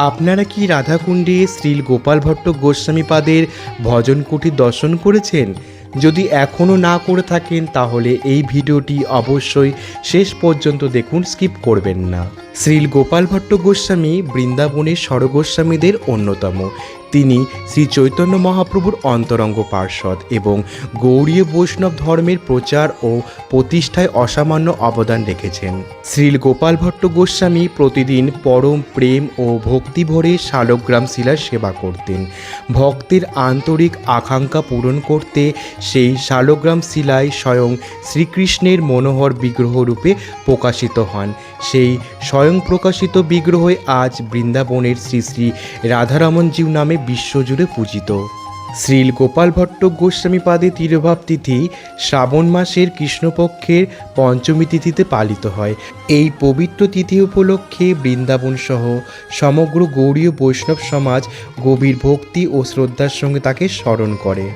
আপনারা কি রাধাকুণ্ডে শ্রীল গোপাল ভট্ট গোস্বামী পাদের ভজন কুটির দর্শন করেছেন? যদি এখনও না করে থাকেন তাহলে এই ভিডিওটি অবশ্যই শেষ পর্যন্ত দেখুন, স্কিপ করবেন না। শ্রীল গোপাল ভট্ট গোস্বামী বৃন্দাবনের স্বরগোস্বামীদের অন্যতম। তিনি শ্রী চৈতন্য মহাপ্রভুর অন্তরঙ্গ পার্ষদ এবং গৌড়ীয় বৈষ্ণব ধর্মের প্রচার ও প্রতিষ্ঠায় অসামান্য অবদান রেখেছেন। শ্রীল গোপাল ভট্ট গোস্বামী প্রতিদিন পরম প্রেম ও ভক্তিভরে শালগ্রাম শিলার সেবা করতেন। ভক্তের আন্তরিক আকাঙ্ক্ষা পূরণ করতে সেই শালগ্রাম শিলায় স্বয়ং শ্রীকৃষ্ণের মনোহর বিগ্রহরূপে প্রকাশিত হন। সেই স্বয়ং প্রকাশিত বিগ্রহই আজ বৃন্দাবনের শ্রী শ্রী রাধারমণজিউ নামে বিশ্বজুড়ে পূজিত। শ্রীল গোপাল ভট্ট গোস্বামী পাদে তিরোভাব তিথি শ্রাবণ মাসের কৃষ্ণপক্ষের পঞ্চমী তিথিতে পালিত হয়। এই পবিত্র তিথি উপলক্ষে বৃন্দাবন সহ সমগ্র গৌড়ীয় বৈষ্ণব সমাজ গভীর ভক্তি ও শ্রদ্ধার সঙ্গে তাকে স্মরণ করে।